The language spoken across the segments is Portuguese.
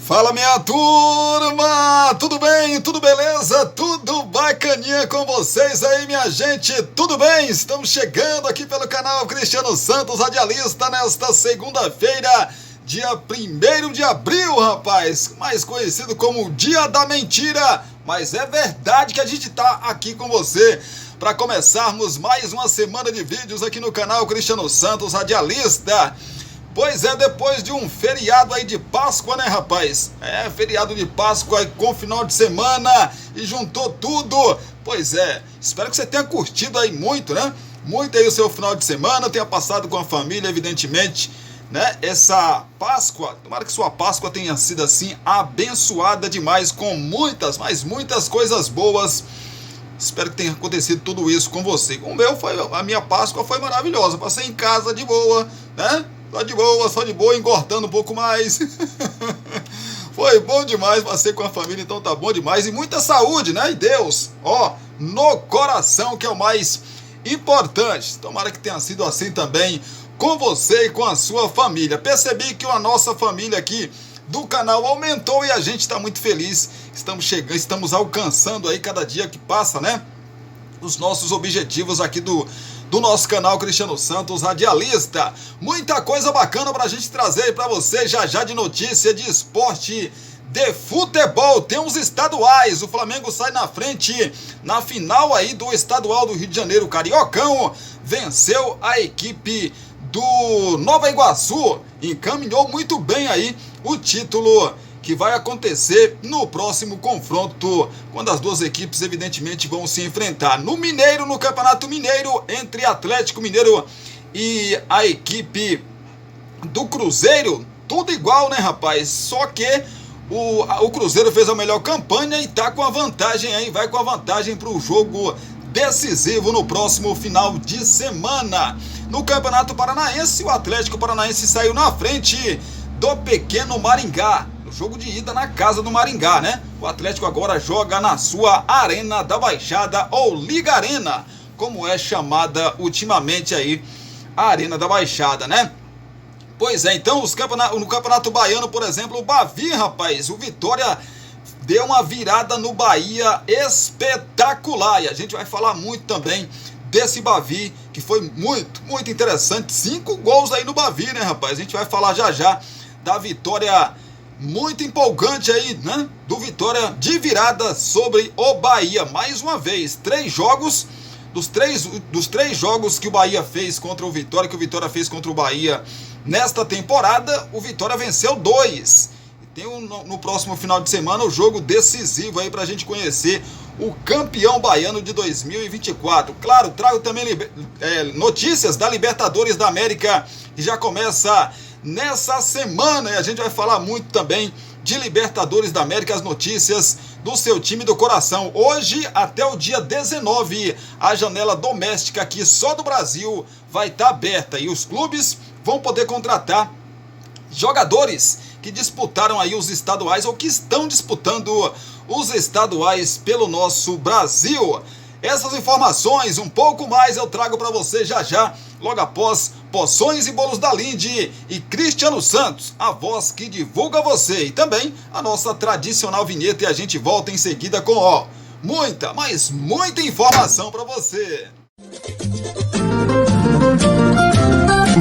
Fala, minha turma! Tudo bem? Tudo beleza? Tudo bacaninha com vocês aí, minha gente? Tudo bem? Estamos chegando aqui pelo canal Cristiano Santos Radialista nesta segunda-feira, dia 1º de abril, rapaz, mais conhecido como Dia da Mentira, mas é verdade que a gente tá aqui com você para começarmos mais uma semana de vídeos aqui no canal Cristiano Santos Radialista. Pois é, depois de um feriado aí de Páscoa, né, rapaz? É, feriado de Páscoa com final de semana e juntou tudo. Pois é, espero que você tenha curtido aí muito, né? Muito aí o seu final de semana, tenha passado com a família, evidentemente, né? Essa Páscoa, tomara que sua Páscoa tenha sido assim abençoada demais, com muitas, mas muitas coisas boas. Espero que tenha acontecido tudo isso com você. A minha Páscoa foi maravilhosa, passei em casa de boa, né? Só de boa, engordando um pouco mais. Foi bom demais, passei com a família, então tá bom demais. E muita saúde, né? E Deus, ó, no coração, que é o mais importante. Tomara que tenha sido assim também com você e com a sua família. Percebi que a nossa família aqui do canal aumentou e a gente está muito feliz. Estamos alcançando aí cada dia que passa, né? Os nossos objetivos aqui do nosso canal Cristiano Santos Radialista. Muita coisa bacana pra gente trazer aí pra você já de notícia, de esporte, de futebol. Tem os estaduais, o Flamengo sai na frente na final aí do estadual do Rio de Janeiro, Cariocão, venceu a equipe do Nova Iguaçu, encaminhou muito bem aí o título que vai acontecer no próximo confronto, quando as duas equipes evidentemente vão se enfrentar no Mineiro, no Campeonato Mineiro, entre Atlético Mineiro e a equipe do Cruzeiro. Tudo igual, né, rapaz? Só que o Cruzeiro fez a melhor campanha e tá com a vantagem aí, vai com a vantagem para o jogo decisivo no próximo final de semana. No Campeonato Paranaense, o Atlético Paranaense saiu na frente do pequeno Maringá. Jogo de ida na casa do Maringá, né? O Atlético agora joga na sua Arena da Baixada, ou Liga Arena, como é chamada ultimamente aí, a Arena da Baixada, né? Pois é, então no Campeonato Baiano, por exemplo, o Bavi, rapaz, o Vitória deu uma virada no Bahia espetacular, e a gente vai falar muito também desse Bavi, que foi muito, muito interessante. 5 gols aí no Bavi, né, rapaz? A gente vai falar já da vitória muito empolgante aí, né? Do Vitória de virada sobre o Bahia. Mais uma vez, 3 jogos, dos três jogos que o Bahia fez contra o Vitória, que o Vitória fez contra o Bahia nesta temporada, o Vitória venceu 2. E tem no próximo final de semana o jogo decisivo aí pra gente conhecer o campeão baiano de 2024. Claro, trago também notícias da Libertadores da América, que já começa nessa semana, e a gente vai falar muito também de Libertadores da América, as notícias do seu time do coração. Hoje, até o dia 19, a janela doméstica aqui só do Brasil vai estar aberta, e os clubes vão poder contratar jogadores que disputaram aí os estaduais, ou que estão disputando os estaduais pelo nosso Brasil. Essas informações, um pouco mais, eu trago para você já, logo após Poções e Bolos da Linde e Cristiano Santos, a voz que divulga você. E também a nossa tradicional vinheta, e a gente volta em seguida com, muita, mas muita informação para você.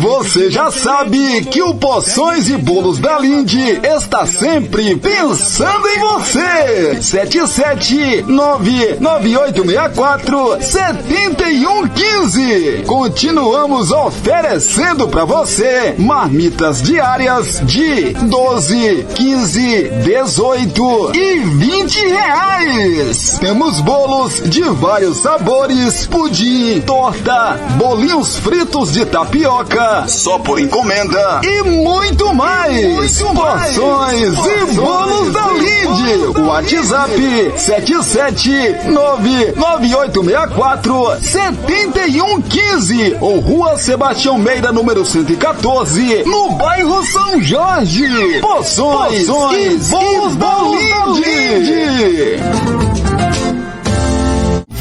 Você já sabe que o Poções e Bolos da Linde está sempre pensando em você. 77998647115. Continuamos oferecendo para você marmitas diárias de 12, 15, 18 e 20 reais. Temos bolos de vários sabores, pudim, torta, bolinhos fritos de tapioca, só por encomenda, e muito mais. Poções e Bolos da Linde. WhatsApp 77998647115 ou Rua Sebastião Meira, número 114, no bairro São Jorge. Poções e Bolos da Linde.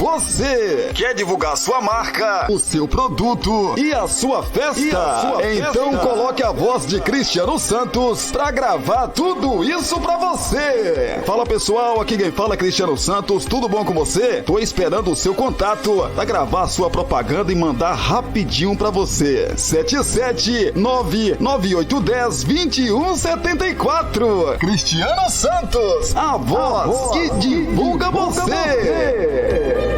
você. Quer divulgar sua marca, o seu produto e a sua festa? Então coloque a voz de Cristiano Santos pra gravar tudo isso pra você. Fala pessoal, aqui quem fala é Cristiano Santos, tudo bom com você? Tô esperando o seu contato pra gravar a sua propaganda e mandar rapidinho pra você. 77998102174. Cristiano Santos, a voz que divulga você.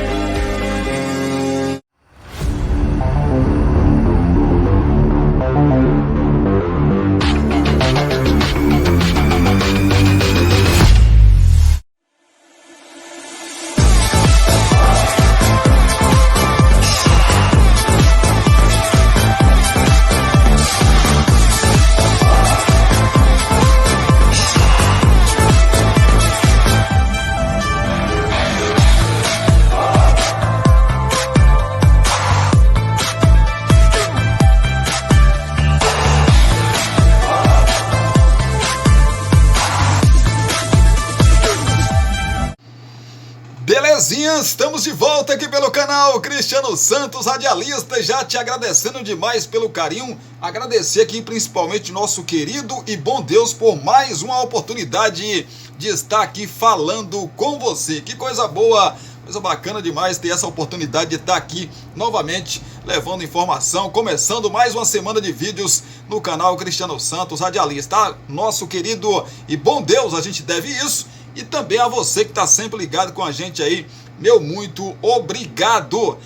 Belezinha, estamos de volta aqui pelo canal Cristiano Santos, radialista, já te agradecendo demais pelo carinho, agradecer aqui principalmente nosso querido e bom Deus por mais uma oportunidade de estar aqui falando com você. Que coisa boa, coisa bacana demais ter essa oportunidade de estar aqui novamente levando informação, começando mais uma semana de vídeos no canal Cristiano Santos, radialista. Nosso querido e bom Deus, a gente deve isso. E também a você que está sempre ligado com a gente aí, meu muito obrigado.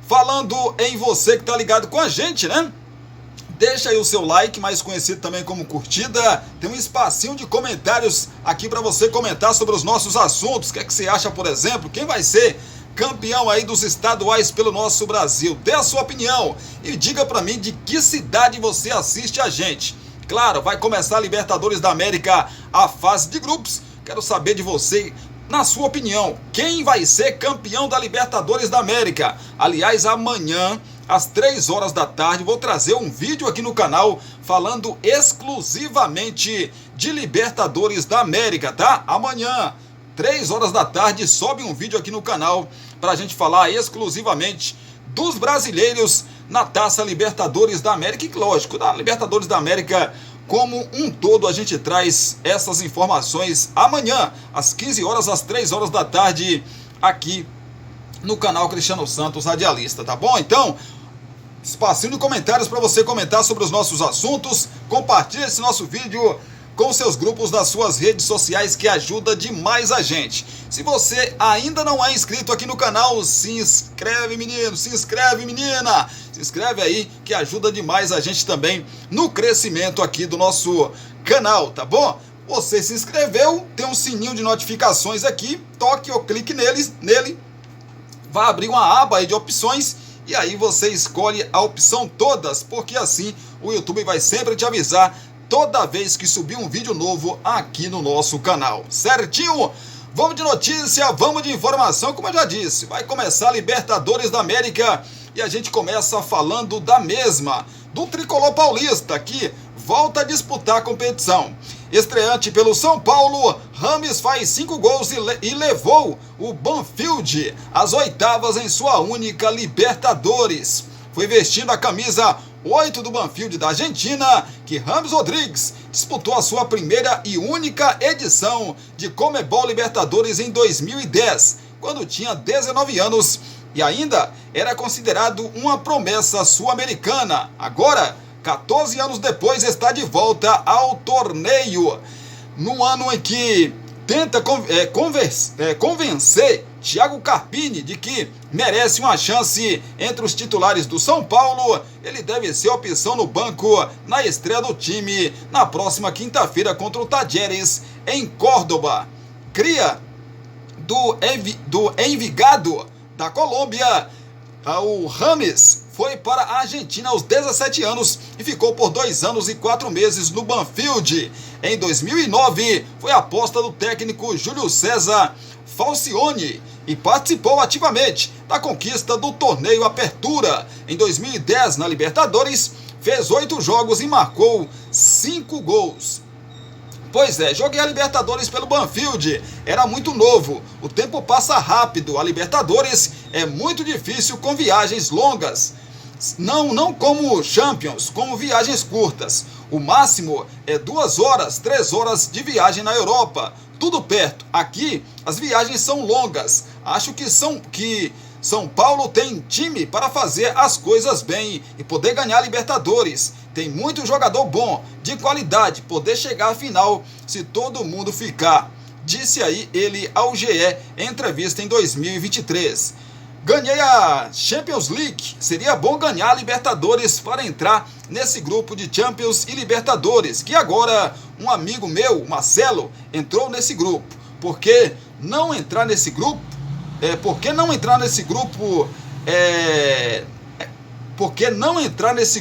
Falando em você que está ligado com a gente, né? Deixa aí o seu like, mais conhecido também como curtida. Tem um espacinho de comentários aqui para você comentar sobre os nossos assuntos. O que é que você acha, por exemplo? Quem vai ser campeão aí dos estaduais pelo nosso Brasil? Dê a sua opinião e diga para mim de que cidade você assiste a gente. Claro, vai começar a Libertadores da América, a fase de grupos. Quero saber de você, na sua opinião, quem vai ser campeão da Libertadores da América? Aliás, amanhã, às 3 horas da tarde, vou trazer um vídeo aqui no canal falando exclusivamente de Libertadores da América, tá? Amanhã, 3 horas da tarde, sobe um vídeo aqui no canal para a gente falar exclusivamente dos brasileiros na Taça Libertadores da América. E lógico, da Libertadores da América como um todo, a gente traz essas informações amanhã, às 15 horas, às 3 horas da tarde, aqui no canal Cristiano Santos, radialista, tá bom? Então, espacinho de comentários para você comentar sobre os nossos assuntos. Compartilhe esse nosso vídeo com seus grupos das suas redes sociais, que ajuda demais a gente. Se você ainda não é inscrito aqui no canal, se inscreve, menino, se inscreve, menina. Se inscreve aí, que ajuda demais a gente também no crescimento aqui do nosso canal, tá bom? Você se inscreveu, tem um sininho de notificações aqui, toque ou clique nele, vai abrir uma aba aí de opções e aí você escolhe a opção todas, porque assim o YouTube vai sempre te avisar toda vez que subir um vídeo novo aqui no nosso canal, certinho? Vamos de notícia, vamos de informação, como eu já disse, vai começar a Libertadores da América e a gente começa falando da mesma, do tricolor paulista, que volta a disputar a competição. Estreante pelo São Paulo, Rames faz 5 gols e levou o Banfield às oitavas em sua única Libertadores. Foi vestindo a camisa 8 do Banfield da Argentina que Rames Rodrigues disputou a sua primeira e única edição de Conmebol Libertadores em 2010, quando tinha 19 anos e ainda era considerado uma promessa sul-americana. Agora, 14 anos depois, está de volta ao torneio. No ano em que tenta convencer Thiago Carpini de que merece uma chance entre os titulares do São Paulo, ele deve ser opção no banco na estreia do time na próxima quinta-feira contra o Talleres em Córdoba. Cria do Envigado da Colômbia, o Rames foi para a Argentina aos 17 anos e ficou por 2 anos e 4 meses no Banfield. Em 2009, foi aposta do técnico Júlio César Falcione e participou ativamente da conquista do torneio Apertura. Em 2010, na Libertadores, fez 8 jogos e marcou 5 gols. Pois é, joguei a Libertadores pelo Banfield, era muito novo, o tempo passa rápido, a Libertadores é muito difícil com viagens longas. Não como Champions, como viagens curtas. O máximo é 2 horas, 3 horas de viagem na Europa. Tudo perto. Aqui as viagens são longas. Acho que São Paulo tem time para fazer as coisas bem e poder ganhar a Libertadores. Tem muito jogador bom, de qualidade, poder chegar à final se todo mundo ficar. Disse aí ele ao GE em entrevista em 2023. Ganhei a Champions League, seria bom ganhar a Libertadores para entrar nesse grupo de Champions e Libertadores, que agora um amigo meu, Marcelo, entrou nesse grupo. Por que não entrar nesse grupo? Por que não entrar nesse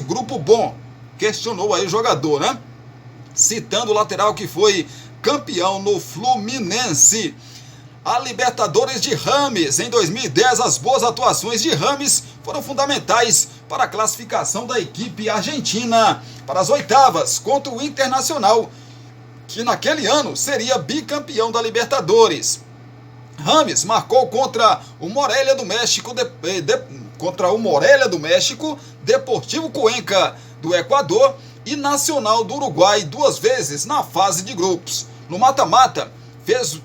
grupo bom? Questionou aí o jogador, né? Citando o lateral que foi campeão no Fluminense. A Libertadores de Rames. Em 2010, as boas atuações de Rames foram fundamentais para a classificação da equipe argentina para as oitavas contra o Internacional, que naquele ano seria bicampeão da Libertadores. Rames marcou contra o Morelia do México, Deportivo Cuenca do Equador e Nacional do Uruguai 2 vezes na fase de grupos. No mata-mata, fez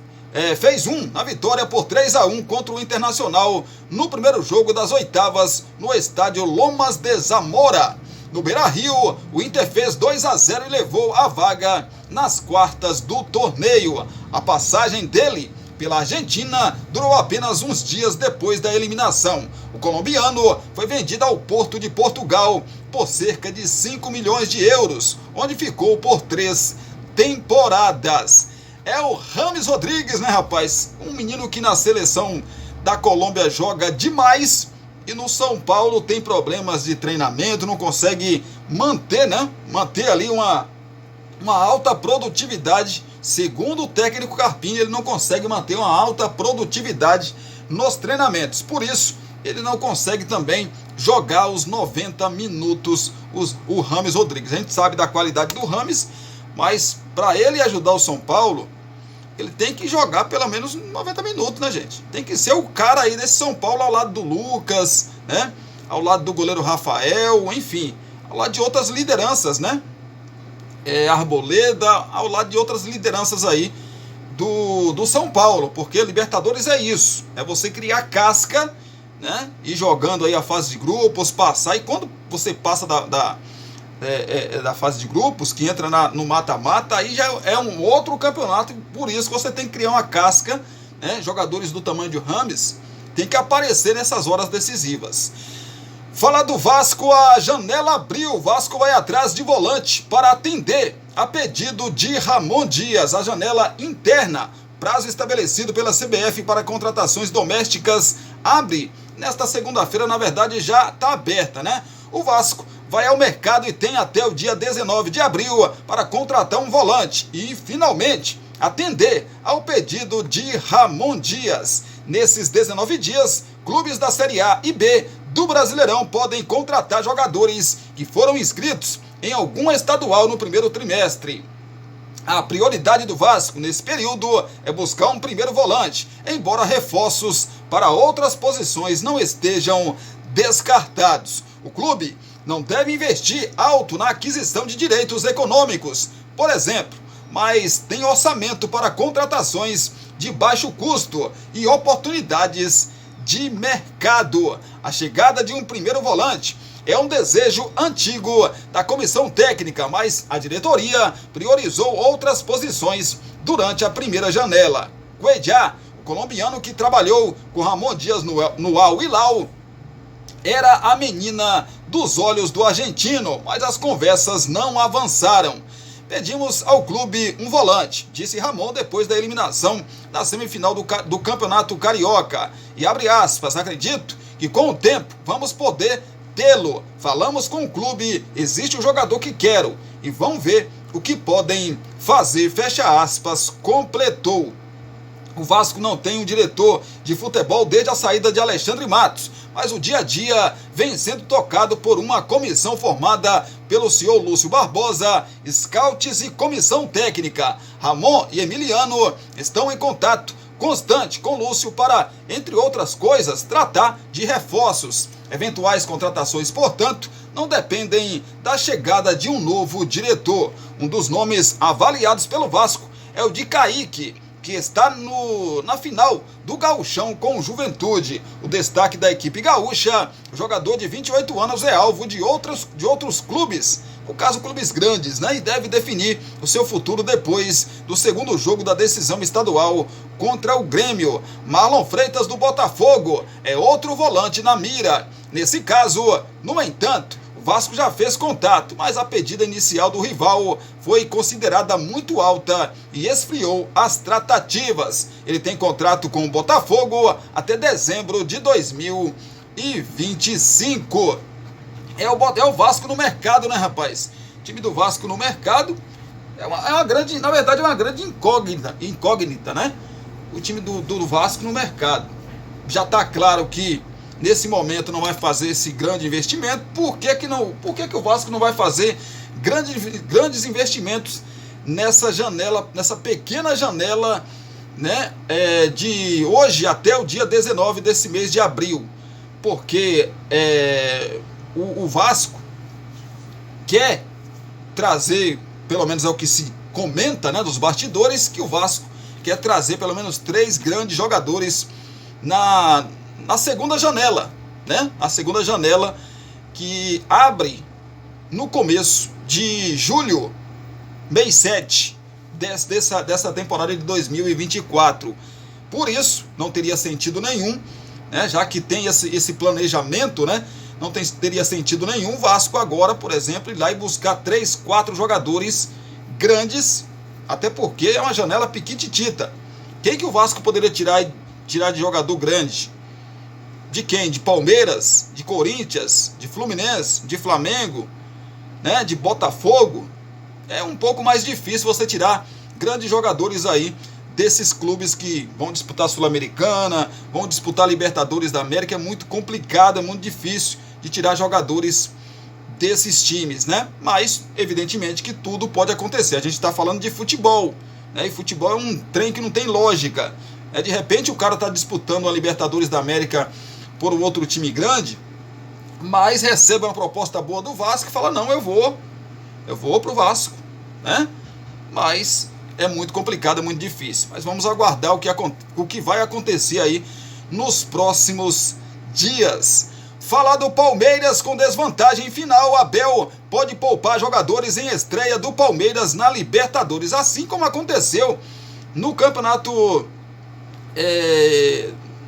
na vitória por 3-1 contra o Internacional no primeiro jogo das oitavas no estádio Lomas de Zamora. No Beira-Rio, o Inter fez 2-0 e levou a vaga nas quartas do torneio. A passagem dele pela Argentina durou apenas uns dias depois da eliminação. O colombiano foi vendido ao Porto de Portugal por cerca de 5 milhões de euros, onde ficou por 3 temporadas. É o James Rodrigues, né, rapaz? Um menino que na seleção da Colômbia joga demais e no São Paulo tem problemas de treinamento, não consegue manter ali uma alta produtividade. Segundo o técnico Carpini, ele não consegue manter uma alta produtividade nos treinamentos. Por isso, ele não consegue também jogar os 90 minutos, o James Rodrigues. A gente sabe da qualidade do James, mas para ele ajudar o São Paulo, ele tem que jogar pelo menos 90 minutos, né, gente? Tem que ser o cara aí desse São Paulo ao lado do Lucas, né? Ao lado do goleiro Rafael, enfim, ao lado de outras lideranças, né? Arboleda, ao lado de outras lideranças aí do São Paulo, porque Libertadores é isso, é você criar casca, né? E jogando aí a fase de grupos, passar, e quando você passa da fase de grupos, que entra no mata-mata, aí já é um outro campeonato, e por isso que você tem que criar uma casca, né? Jogadores do tamanho de Rames tem que aparecer nessas horas decisivas. Falar do Vasco, a janela abriu, o Vasco vai atrás de volante para atender a pedido de Ramon Dias. A janela interna, prazo estabelecido pela CBF para contratações domésticas, abre nesta segunda-feira, na verdade já está aberta, né? O Vasco vai ao mercado e tem até o dia 19 de abril para contratar um volante e, finalmente, atender ao pedido de Ramon Dias. Nesses 19 dias, clubes da Série A e B do Brasileirão podem contratar jogadores que foram inscritos em algum estadual no primeiro trimestre. A prioridade do Vasco nesse período é buscar um primeiro volante, embora reforços para outras posições não estejam descartados. O clube não deve investir alto na aquisição de direitos econômicos, por exemplo, mas tem orçamento para contratações de baixo custo e oportunidades de mercado. A chegada de um primeiro volante é um desejo antigo da comissão técnica, mas a diretoria priorizou outras posições durante a primeira janela. Cuejá, o colombiano que trabalhou com Ramon Dias no Al Hilal, era a menina dos olhos do argentino, mas as conversas não avançaram. Pedimos ao clube um volante, disse Ramon depois da eliminação na semifinal do Campeonato Carioca. E abre aspas, acredito que com o tempo vamos poder tê-lo. Falamos com o clube, existe um jogador que quero e vão ver o que podem fazer, fecha aspas, completou. O Vasco não tem um diretor de futebol desde a saída de Alexandre Matos, mas o dia a dia vem sendo tocado por uma comissão formada pelo senhor Lúcio Barbosa, scouts e comissão técnica. Ramon e Emiliano estão em contato constante com Lúcio para, entre outras coisas, tratar de reforços. Eventuais contratações, portanto, não dependem da chegada de um novo diretor. Um dos nomes avaliados pelo Vasco é o de Kaique, que está na final do Gauchão com o Juventude. O destaque da equipe gaúcha, o jogador de 28 anos é alvo de outros clubes, no caso clubes grandes, né? E deve definir o seu futuro depois do segundo jogo da decisão estadual contra o Grêmio. Marlon Freitas do Botafogo é outro volante na mira. Nesse caso, no entanto, o Vasco já fez contato, mas a pedida inicial do rival foi considerada muito alta e esfriou as tratativas. Ele tem contrato com o Botafogo até dezembro de 2025. É o Vasco no mercado, né, rapaz? O time do Vasco no mercado é uma grande, na verdade, é uma grande incógnita, né? O time do Vasco no mercado. Já está claro que nesse momento não vai fazer esse grande investimento. Por que o Vasco não vai fazer grandes investimentos nessa janela, nessa pequena janela, né, de hoje até o dia 19 desse mês de abril? Porque o Vasco quer trazer, pelo menos é o que se comenta, né, dos bastidores, que o Vasco quer trazer pelo menos 3 grandes jogadores na segunda janela, né? A segunda janela que abre no começo de julho, mês 7 dessa temporada de 2024. Por isso, não teria sentido nenhum, né? Já que tem esse planejamento, né? Não teria sentido nenhum o Vasco agora, por exemplo, ir lá e buscar 3, 4 jogadores grandes, até porque é uma janela piquititita. Quem que o Vasco poderia tirar de jogador grande? De quem? De Palmeiras, de Corinthians, de Fluminense, de Flamengo, né? De Botafogo. É um pouco mais difícil você tirar grandes jogadores aí desses clubes que vão disputar a Sul-Americana, vão disputar a Libertadores da América. É muito complicado, é muito difícil de tirar jogadores desses times, né? Mas, evidentemente, que tudo pode acontecer. A gente está falando de futebol, né? E futebol é um trem que não tem lógica. De repente o cara está disputando a Libertadores da América por um outro time grande, mas recebe uma proposta boa do Vasco e fala, não, eu vou pro Vasco, né? Mas é muito complicado, é muito difícil. Mas vamos aguardar o que vai acontecer aí nos próximos dias. Falar do Palmeiras com desvantagem final, Abel pode poupar jogadores em estreia do Palmeiras na Libertadores, assim como aconteceu no campeonato,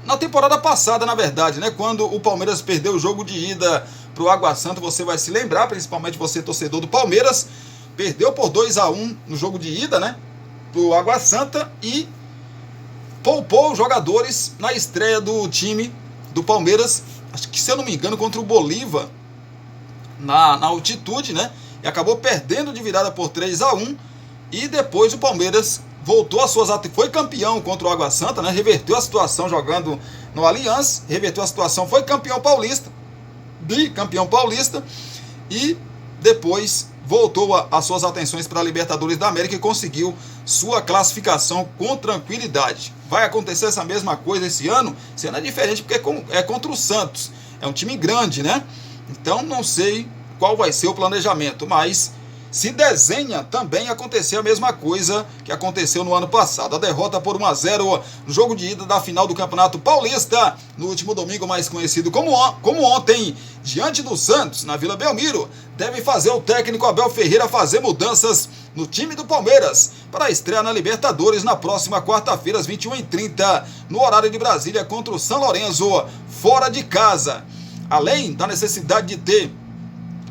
na temporada passada, na verdade, né? Quando o Palmeiras perdeu o jogo de ida para o Água Santa, você vai se lembrar, principalmente você, torcedor do Palmeiras, perdeu por 2-1 no jogo de ida, né? Para o Água Santa, e poupou os jogadores na estreia do time do Palmeiras, acho que, se eu não me engano, contra o Bolívar, na altitude, né? E acabou perdendo de virada por 3-1, e depois o Palmeiras voltou às suas atas, foi campeão contra o Água Santa, né? Reverteu a situação jogando no Allianz, reverteu a situação, foi campeão paulista, bicampeão paulista, e depois voltou as suas atenções para a Libertadores da América e conseguiu sua classificação com tranquilidade. Vai acontecer essa mesma coisa esse ano? Esse ano é diferente porque é contra o Santos, é um time grande, né? Então não sei qual vai ser o planejamento, mas se desenha também acontecer a mesma coisa que aconteceu no ano passado. A derrota por 1-0 no jogo de ida da final do Campeonato Paulista, no último domingo, mais conhecido como ontem, diante do Santos, na Vila Belmiro, deve fazer o técnico Abel Ferreira fazer mudanças no time do Palmeiras para a estreia na Libertadores na próxima quarta-feira, às 21h30, no horário de Brasília, contra o São Lourenço, fora de casa. Além da necessidade de ter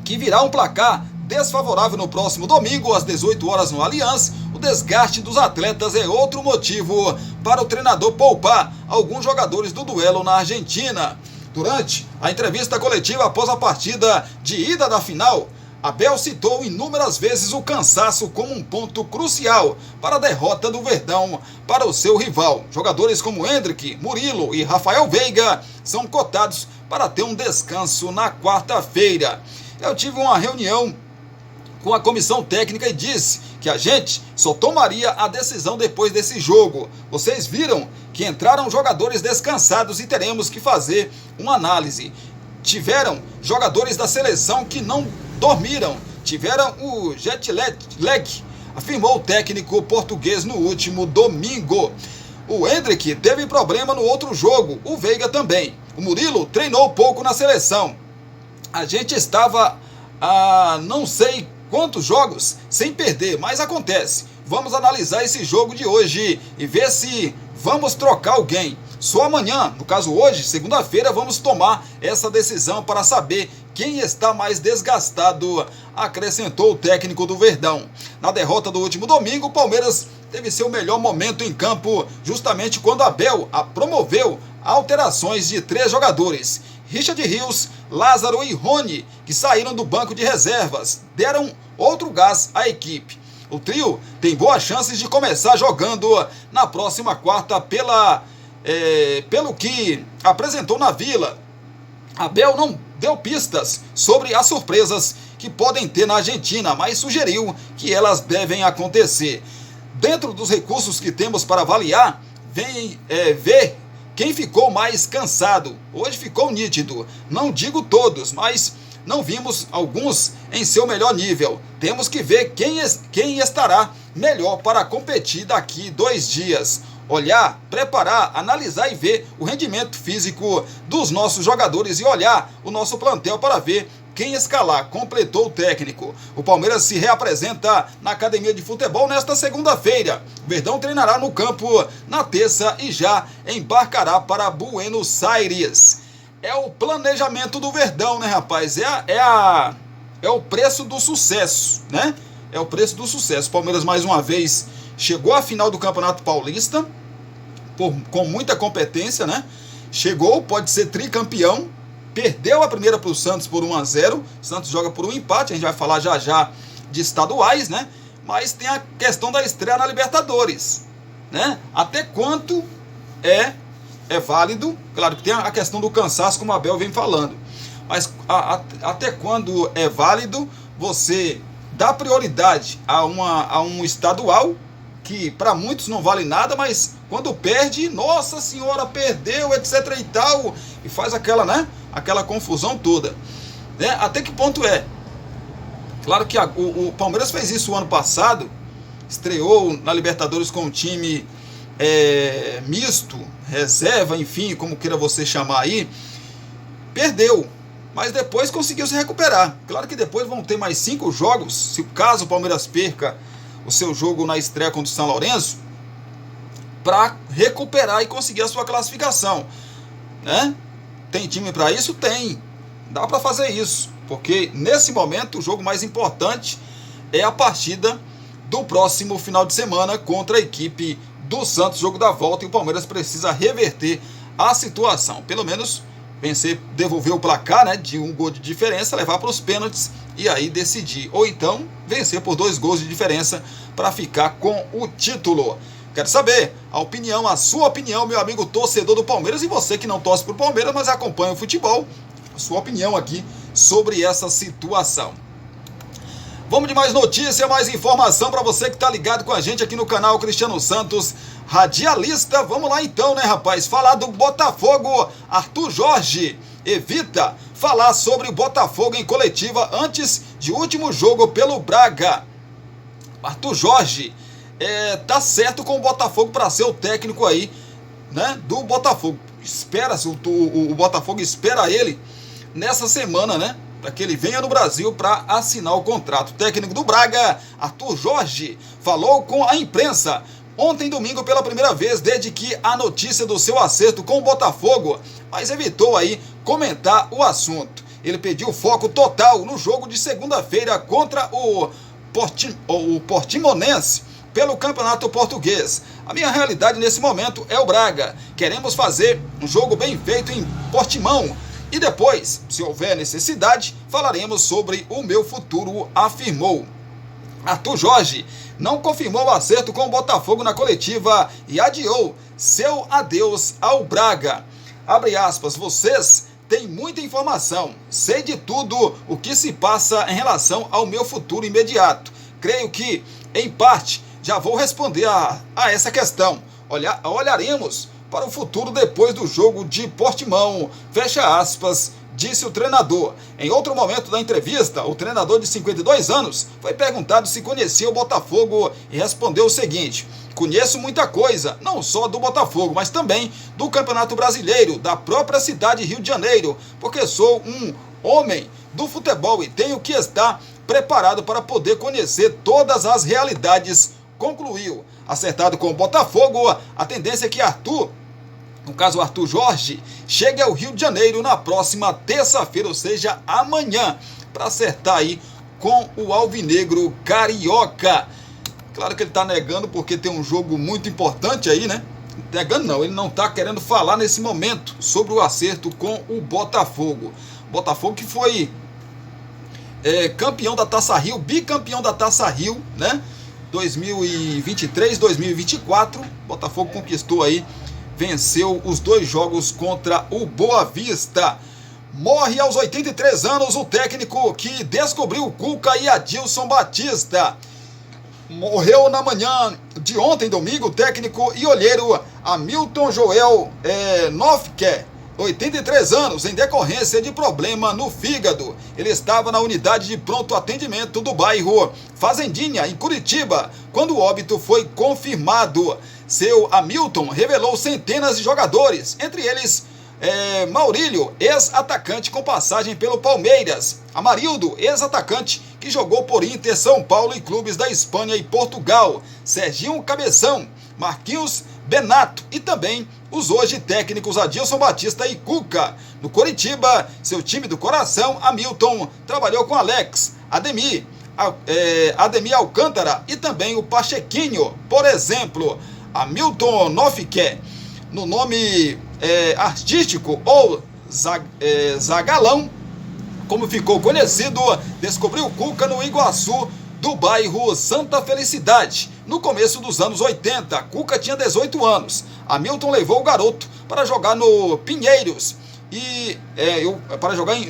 que virar um placar desfavorável no próximo domingo, às 18 horas no Allianz, o desgaste dos atletas é outro motivo para o treinador poupar alguns jogadores do duelo na Argentina. Durante a entrevista coletiva após a partida de ida da final, Abel citou inúmeras vezes o cansaço como um ponto crucial para a derrota do Verdão para o seu rival. Jogadores como Endrick, Murilo e Rafael Veiga são cotados para ter um descanso na quarta-feira. Eu tive uma reunião com a comissão técnica e disse que a gente só tomaria a decisão depois desse jogo. Vocês viram que entraram jogadores descansados e teremos que fazer uma análise. Tiveram jogadores da seleção que não dormiram, tiveram o jet lag, afirmou o técnico português no último domingo. O Endrick teve problema no outro jogo, o Veiga também. O Murilo treinou pouco na seleção. A gente estava a não sei quantos jogos sem perder, mas acontece. Vamos analisar esse jogo de hoje e ver se vamos trocar alguém. Só amanhã, no caso hoje, segunda-feira, vamos tomar essa decisão para saber quem está mais desgastado, acrescentou o técnico do Verdão. Na derrota do último domingo, o Palmeiras teve seu melhor momento em campo, justamente quando Abel promoveu alterações de 3 jogadores. Richard Rios, Lázaro e Rony, que saíram do banco de reservas, deram outro gás à equipe. O trio tem boas chances de começar jogando na próxima quarta pelo que apresentou na Vila. Abel não deu pistas sobre as surpresas que podem ter na Argentina, mas sugeriu que elas devem acontecer. Dentro dos recursos que temos para avaliar, vem ver quem ficou mais cansado. Hoje ficou nítido, não digo todos, mas não vimos alguns em seu melhor nível. Temos que ver quem estará melhor para competir daqui 2 dias. Olhar, preparar, analisar e ver o rendimento físico dos nossos jogadores e olhar o nosso plantel para ver quem escalar, completou o técnico. O Palmeiras se reapresenta na academia de futebol nesta segunda-feira. O Verdão treinará no campo na terça e já embarcará para Buenos Aires. É o planejamento do Verdão, né, rapaz? É o preço do sucesso, né? É o preço do sucesso. O Palmeiras mais uma vez chegou à final do Campeonato Paulista com muita competência, né? Chegou, pode ser tricampeão. Perdeu a primeira para o Santos por 1-0. O Santos joga por um empate, a gente vai falar já de estaduais, né? Mas tem a questão da estreia na Libertadores, né? Até quanto é válido? Claro que tem a questão do cansaço, como a Abel vem falando. Mas até quando é válido você dar prioridade a um estadual que para muitos não vale nada, mas quando perde, nossa senhora, perdeu, etc e tal, e faz aquela confusão toda, né? Até que ponto é? Claro que o Palmeiras fez isso o ano passado, estreou na Libertadores com um time misto, reserva, enfim, como queira você chamar aí, perdeu, mas depois conseguiu se recuperar. Claro que depois vão ter mais 5 jogos, se caso o Palmeiras perca o seu jogo na estreia contra o São Lourenço, para recuperar e conseguir a sua classificação, né? Tem time para isso? Tem. Dá para fazer isso, porque nesse momento o jogo mais importante é a partida do próximo final de semana contra a equipe do Santos, jogo da volta, e o Palmeiras precisa reverter a situação, pelo menos vencer, devolver o placar, né, de 1 gol de diferença, levar para os pênaltis e aí decidir, ou então vencer por 2 gols de diferença para ficar com o título. Quero saber a sua opinião, meu amigo torcedor do Palmeiras, e você que não torce para o Palmeiras, mas acompanha o futebol, a sua opinião aqui sobre essa situação. Vamos de mais notícia, mais informação para você que está ligado com a gente aqui no canal Cristiano Santos Radialista. Vamos lá então, né, rapaz? Falar do Botafogo. Arthur Jorge evita falar sobre o Botafogo em coletiva antes de último jogo pelo Braga. Arthur Jorge tá certo com o Botafogo para ser o técnico aí, né, do Botafogo. Espera-se, o Botafogo espera ele nessa semana, né, para que ele venha no Brasil para assinar o contrato. O técnico do Braga, Arthur Jorge, falou com a imprensa ontem domingo pela primeira vez desde que a notícia do seu acerto com o Botafogo, mas evitou aí comentar o assunto. Ele pediu foco total no jogo de segunda-feira contra o Portimonense pelo Campeonato Português. A minha realidade nesse momento é o Braga. Queremos fazer um jogo bem feito em Portimão E depois, se houver necessidade, falaremos sobre o meu futuro, afirmou. Arthur Jorge não confirmou o acerto com o Botafogo na coletiva e adiou seu adeus ao Braga. Abre aspas, vocês têm muita informação, sei de tudo o que se passa em relação ao meu futuro imediato. Creio que, em parte, já vou responder a essa questão. Olharemos para o futuro depois do jogo de Portimão, fecha aspas, disse o treinador. Em outro momento da entrevista, o treinador de 52 anos foi perguntado se conhecia o Botafogo e respondeu o seguinte: conheço muita coisa, não só do Botafogo, mas também do Campeonato Brasileiro, da própria cidade de Rio de Janeiro, porque sou um homem do futebol e tenho que estar preparado para poder conhecer todas as realidades, concluiu. Acertado com o Botafogo, a tendência é que Arthur Jorge, chegue ao Rio de Janeiro na próxima terça-feira, ou seja, amanhã, para acertar aí com o alvinegro carioca. Claro que ele está negando porque tem um jogo muito importante aí, né? Negando não, ele não está querendo falar nesse momento sobre o acerto com o Botafogo. Botafogo que foi campeão da Taça Rio, bicampeão da Taça Rio, né? 2023, 2024, Botafogo conquistou aí, venceu os 2 jogos contra o Boa Vista. Morre aos 83 anos o técnico que descobriu o Cuca e Adilson Batista. Morreu na manhã de ontem, domingo, o técnico e olheiro Hamilton Joel Nofke, 83 anos, em decorrência de problema no fígado. Ele estava na unidade de pronto atendimento do bairro Fazendinha, em Curitiba, quando o óbito foi confirmado. Seu Hamilton revelou centenas de jogadores, entre eles Maurílio, ex-atacante com passagem pelo Palmeiras, Amarildo, ex-atacante que jogou por Inter, São Paulo e clubes da Espanha e Portugal, Serginho Cabeção, Marquinhos Benato e também os hoje técnicos Adilson Batista e Cuca. No Coritiba, seu time do coração, Hamilton trabalhou com Alex, Ademir Alcântara e também o Pachequinho. Por exemplo, Hamilton Nofke, no nome artístico ou Zagalão, como ficou conhecido, descobriu Cuca no Iguaçu, do bairro Santa Felicidade. No começo dos anos 80, Cuca tinha 18 anos. Hamilton levou o garoto para jogar no Pinheiros,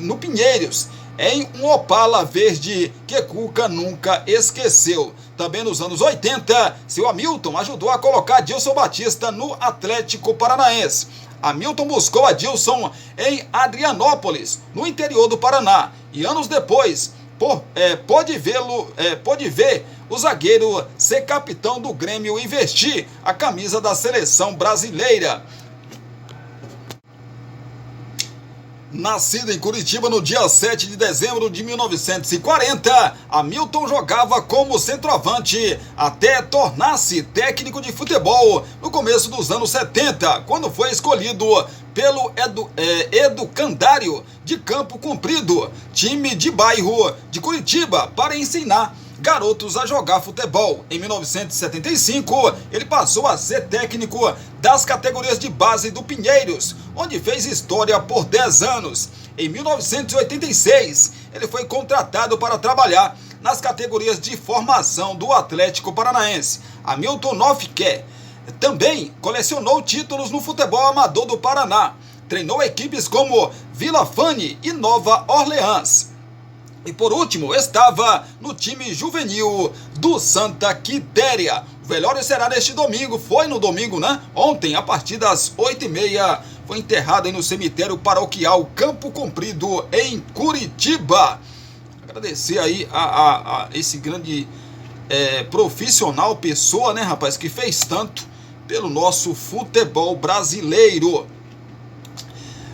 no Pinheiros, em um Opala verde que Cuca nunca esqueceu. Também nos anos 80, seu Hamilton ajudou a colocar Adilson Batista no Atlético Paranaense. Hamilton buscou Adilson em Adrianópolis, no interior do Paraná, e anos depois pôde ver o zagueiro ser capitão do Grêmio e vestir a camisa da seleção brasileira. Nascido em Curitiba no dia 7 de dezembro de 1940, Hamilton jogava como centroavante até tornar-se técnico de futebol no começo dos anos 70, quando foi escolhido pelo Educandário de Campo Comprido, time de bairro de Curitiba, para ensinar garotos a jogar futebol. Em 1975, ele passou a ser técnico das categorias de base do Pinheiros, onde fez história por 10 anos. Em 1986, ele foi contratado para trabalhar nas categorias de formação do Atlético Paranaense. Hamilton Nofke também colecionou títulos no futebol amador do Paraná. Treinou equipes como Vila Fane e Nova Orleans. E por último, estava no time juvenil do Santa Quitéria. O velório será neste domingo, foi no domingo, né? Ontem, a partir das 8h30, foi enterrado aí no cemitério paroquial Campo Comprido, em Curitiba. Agradecer aí a esse grande profissional, pessoa, né, rapaz, que fez tanto pelo nosso futebol brasileiro.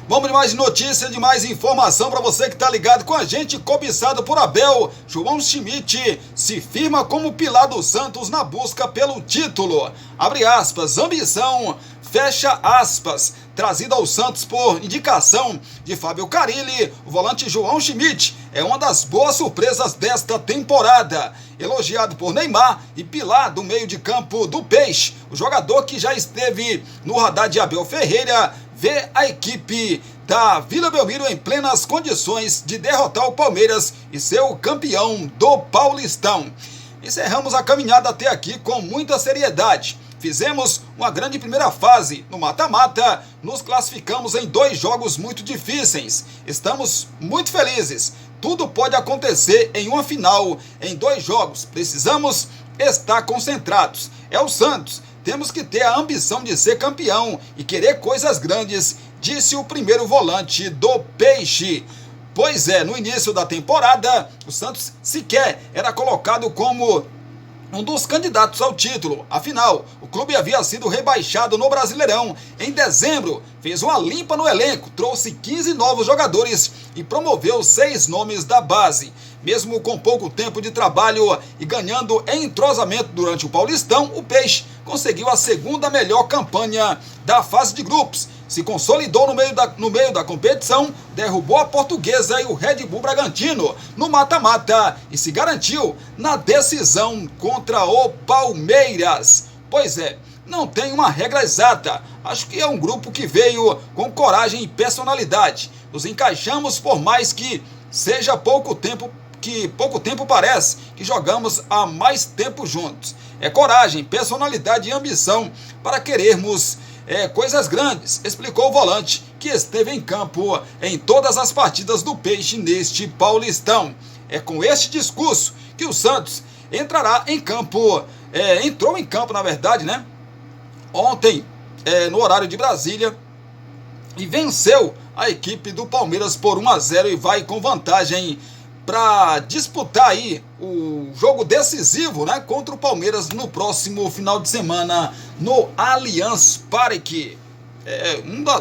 Vamos de mais notícia, de mais informação para você que está ligado com a gente. Cobiçado por Abel, João Schmidt se firma como pilar do Santos na busca pelo título. Abre aspas, ambição, fecha aspas. Trazido ao Santos por indicação de Fábio Carille, o volante João Schmidt é uma das boas surpresas desta temporada. Elogiado por Neymar e pilar do meio de campo do Peixe, o jogador que já esteve no radar de Abel Ferreira vê a equipe tá Vila Belmiro em plenas condições de derrotar o Palmeiras e ser o campeão do Paulistão. Encerramos a caminhada até aqui com muita seriedade. Fizemos uma grande primeira fase no mata-mata, nos classificamos em 2 jogos muito difíceis. Estamos muito felizes. Tudo pode acontecer em uma final, em 2 jogos. Precisamos estar concentrados. É o Santos. Temos que ter a ambição de ser campeão e querer coisas grandes, disse o primeiro volante do Peixe. Pois é, no início da temporada, o Santos sequer era colocado como um dos candidatos ao título. Afinal, o clube havia sido rebaixado no Brasileirão em dezembro, fez uma limpa no elenco, trouxe 15 novos jogadores e promoveu 6 nomes da base. Mesmo com pouco tempo de trabalho e ganhando em entrosamento durante o Paulistão, o Peixe conseguiu a segunda melhor campanha da fase de grupos. Se consolidou no meio da competição, derrubou a Portuguesa e o Red Bull Bragantino no mata-mata e se garantiu na decisão contra o Palmeiras. Pois é, não tem uma regra exata. Acho que é um grupo que veio com coragem e personalidade. Nos encaixamos por mais que seja pouco tempo parece que jogamos há mais tempo juntos. É coragem, personalidade e ambição para querermos coisas grandes, explicou o volante, que esteve em campo em todas as partidas do Peixe neste Paulistão. É com este discurso que o Santos entrará em campo, entrou em campo na verdade, né? Ontem, no horário de Brasília, e venceu a equipe do Palmeiras por 1-0 e vai com vantagem para disputar aí o jogo decisivo, né, contra o Palmeiras no próximo final de semana no Allianz Parque.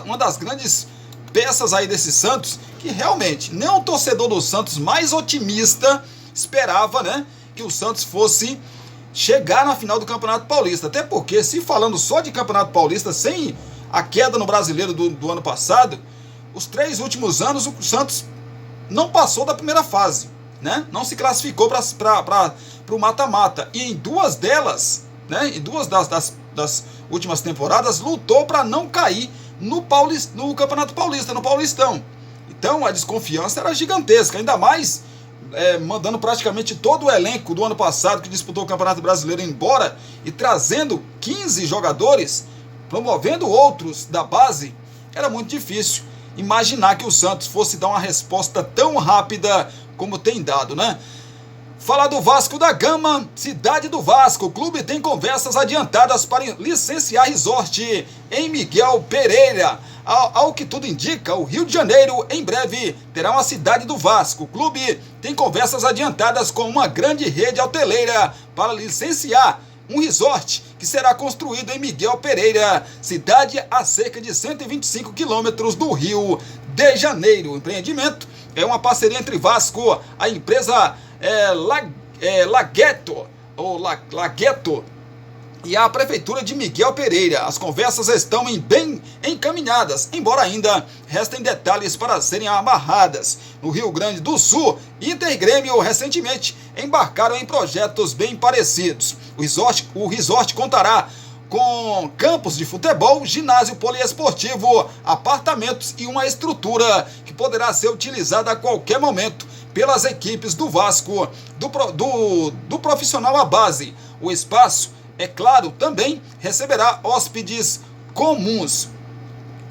Uma das grandes peças aí desse Santos, que realmente nem o torcedor do Santos mais otimista esperava, né, que o Santos fosse chegar na final do Campeonato Paulista. Até porque, se falando só de Campeonato Paulista, sem a queda no Brasileiro do ano passado, os 3 últimos anos o Santos não passou da primeira fase, né? Não se classificou para o mata-mata. E em 2 delas, né? Em 2 das últimas temporadas, lutou para não cair no Campeonato Paulista, no Paulistão. Então a desconfiança era gigantesca, ainda mais mandando praticamente todo o elenco do ano passado que disputou o Campeonato Brasileiro embora e trazendo 15 jogadores, promovendo outros da base. Era muito difícil imaginar que o Santos fosse dar uma resposta tão rápida como tem dado, né? Falar do Vasco da Gama, cidade do Vasco. O clube tem conversas adiantadas para licenciar resort em Miguel Pereira. Ao que tudo indica, o Rio de Janeiro em breve terá uma cidade do Vasco. O clube tem conversas adiantadas com uma grande rede hoteleira para licenciar um resort que será construído em Miguel Pereira, cidade a cerca de 125 quilômetros do Rio de Janeiro. O empreendimento é uma parceria entre Vasco, a empresa Laghetto e a Prefeitura de Miguel Pereira. As conversas estão bem encaminhadas, embora ainda restem detalhes para serem amarradas. No Rio Grande do Sul, Inter e Grêmio recentemente embarcaram em projetos bem parecidos. O resort contará com campos de futebol, ginásio poliesportivo, apartamentos e uma estrutura que poderá ser utilizada a qualquer momento pelas equipes do Vasco, do profissional à base. O espaço, é claro, também receberá hóspedes comuns.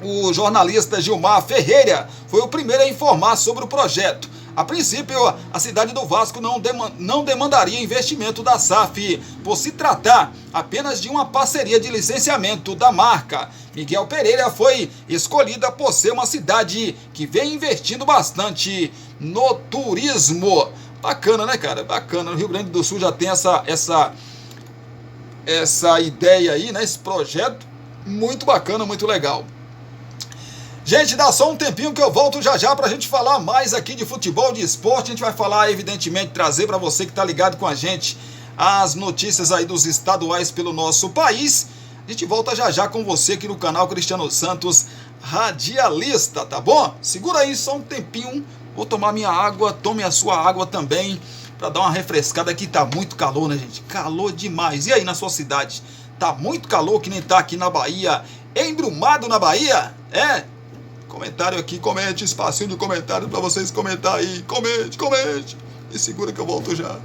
O jornalista Gilmar Ferreira foi o primeiro a informar sobre o projeto. A princípio, a cidade do Vasco não demandaria investimento da SAF, por se tratar apenas de uma parceria de licenciamento da marca. Miguel Pereira foi escolhida por ser uma cidade que vem investindo bastante no turismo. Bacana, né, cara? Bacana. No Rio Grande do Sul já tem essa ideia aí, né? Esse projeto muito bacana, muito legal. Gente, dá só um tempinho que eu volto já pra gente falar mais aqui de futebol, de esporte. A gente vai falar, evidentemente, trazer para você que tá ligado com a gente as notícias aí dos estaduais pelo nosso país. A gente volta já com você aqui no canal Cristiano Santos Radialista, tá bom? Segura aí só um tempinho, vou tomar minha água, tome a sua água também, para dar uma refrescada aqui. Tá muito calor, né, gente? Calor demais. E aí na sua cidade? Tá muito calor, que nem tá aqui na Bahia, embrumado na Bahia? comentário aqui, comente, espacinho de comentário pra vocês comentar aí. Comente, comente. E segura que eu volto já.